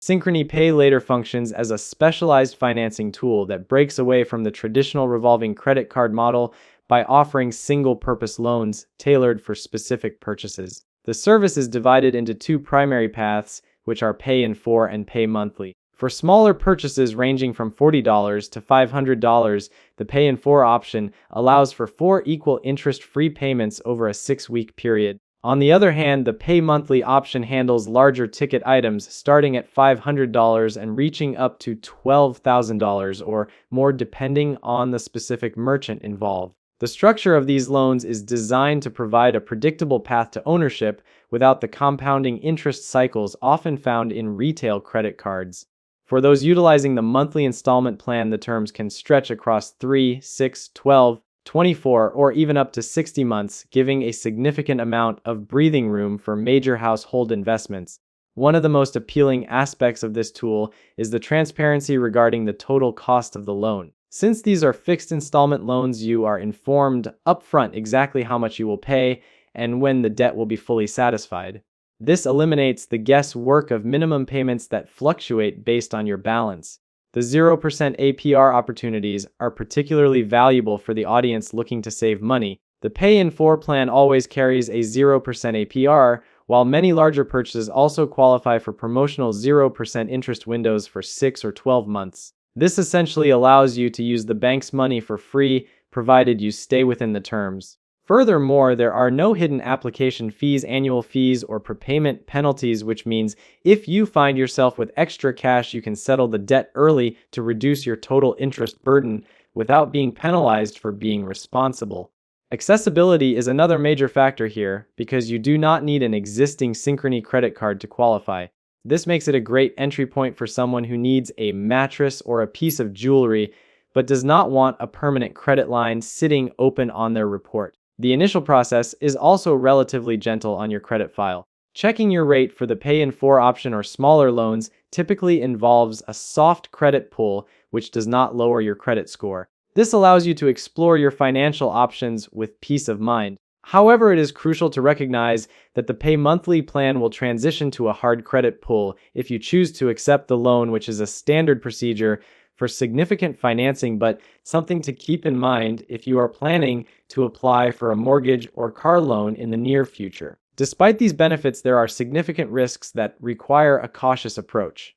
Synchrony Pay Later functions as a specialized financing tool that breaks away from the traditional revolving credit card model by offering single-purpose loans tailored for specific purchases. The service is divided into two primary paths, which are Pay in 4 and Pay Monthly. For smaller purchases ranging from $40 to $500, the Pay in 4 option allows for 4 equal interest-free payments over a 6-week period. On the other hand, the Pay Monthly option handles larger ticket items starting at $500 and reaching up to $12,000 or more depending on the specific merchant involved. The structure of these loans is designed to provide a predictable path to ownership without the compounding interest cycles often found in retail credit cards. For those utilizing the monthly installment plan, the terms can stretch across 3, 6, 12, 24, or even up to 60 months, giving a significant amount of breathing room for major household investments. One of the most appealing aspects of this tool is the transparency regarding the total cost of the loan. Since these are fixed installment loans, you are informed upfront exactly how much you will pay and when the debt will be fully satisfied. This eliminates the guesswork of minimum payments that fluctuate based on your balance. The 0% APR opportunities are particularly valuable for the audience looking to save money. The Pay in 4 plan always carries a 0% APR, while many larger purchases also qualify for promotional 0% interest windows for 6 or 12 months. This essentially allows you to use the bank's money for free, provided you stay within the terms. Furthermore, there are no hidden application fees, annual fees, or prepayment penalties, which means if you find yourself with extra cash, you can settle the debt early to reduce your total interest burden without being penalized for being responsible. Accessibility is another major factor here because you do not need an existing Synchrony credit card to qualify. This makes it a great entry point for someone who needs a mattress or a piece of jewelry but does not want a permanent credit line sitting open on their report. The initial process is also relatively gentle on your credit file. Checking your rate for the Pay in 4 option or smaller loans typically involves a soft credit pull, which does not lower your credit score. This allows you to explore your financial options with peace of mind. However, it is crucial to recognize that the Pay Monthly plan will transition to a hard credit pull if you choose to accept the loan, which is a standard procedure for significant financing, but something to keep in mind if you are planning to apply for a mortgage or car loan in the near future. Despite these benefits, there are significant risks that require a cautious approach.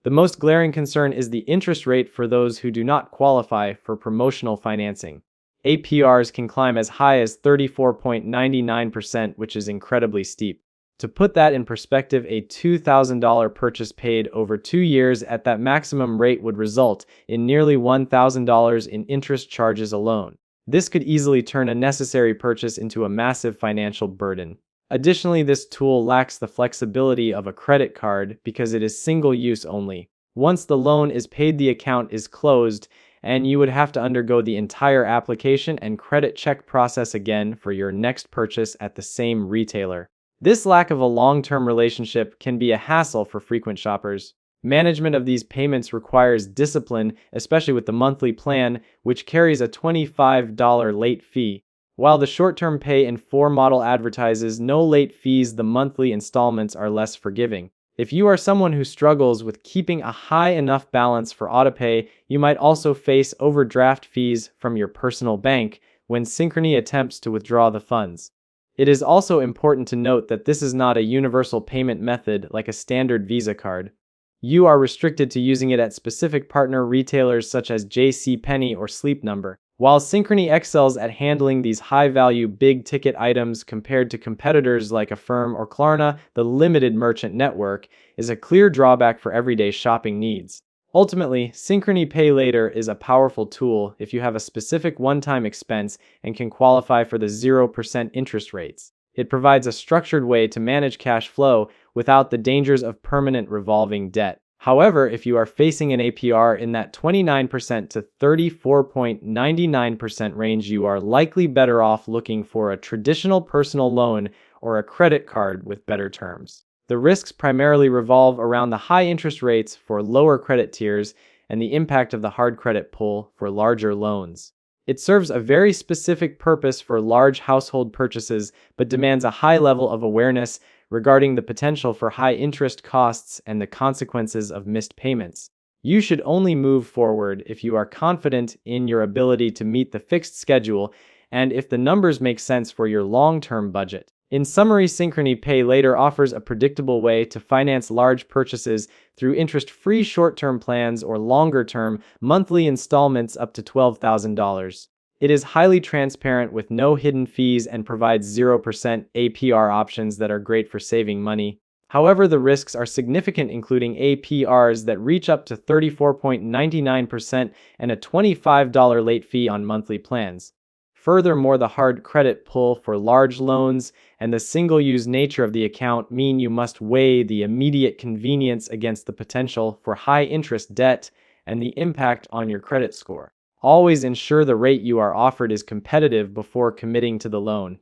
The most glaring concern is the interest rate for those who do not qualify for promotional financing. APRs can climb as high as 34.99%, which is incredibly steep. To put that in perspective, a $2,000 purchase paid over 2 years at that maximum rate would result in nearly $1,000 in interest charges alone. This could easily turn a necessary purchase into a massive financial burden. Additionally, this tool lacks the flexibility of a credit card because it is single-use only. Once the loan is paid, the account is closed, and you would have to undergo the entire application and credit check process again for your next purchase at the same retailer. This lack of a long-term relationship can be a hassle for frequent shoppers. Management of these payments requires discipline, especially with the monthly plan, which carries a $25 late fee. While the short-term Pay in 4 model advertises no late fees, the monthly installments are less forgiving. If you are someone who struggles with keeping a high enough balance for autopay, you might also face overdraft fees from your personal bank when Synchrony attempts to withdraw the funds. It is also important to note that this is not a universal payment method like a standard Visa card. You are restricted to using it at specific partner retailers such as JCPenney or Sleep Number. While Synchrony excels at handling these high-value, big-ticket items compared to competitors like Affirm or Klarna, the limited merchant network is a clear drawback for everyday shopping needs. Ultimately, Synchrony Pay Later is a powerful tool if you have a specific one-time expense and can qualify for the 0% interest rates. It provides a structured way to manage cash flow without the dangers of permanent revolving debt. However, if you are facing an APR in that 29% to 34.99% range, you are likely better off looking for a traditional personal loan or a credit card with better terms. The risks primarily revolve around the high interest rates for lower credit tiers and the impact of the hard credit pull for larger loans. It serves a very specific purpose for large household purchases, but demands a high level of awareness, regarding the potential for high interest costs and the consequences of missed payments. You should only move forward if you are confident in your ability to meet the fixed schedule and if the numbers make sense for your long-term budget. In summary, Synchrony Pay Later offers a predictable way to finance large purchases through interest-free short-term plans or longer-term monthly installments up to $12,000. It is highly transparent with no hidden fees and provides 0% APR options that are great for saving money. However, the risks are significant, including APRs that reach up to 34.99% and a $25 late fee on monthly plans. Furthermore, the hard credit pull for large loans and the single-use nature of the account mean you must weigh the immediate convenience against the potential for high-interest debt and the impact on your credit score. Always ensure the rate you are offered is competitive before committing to the loan.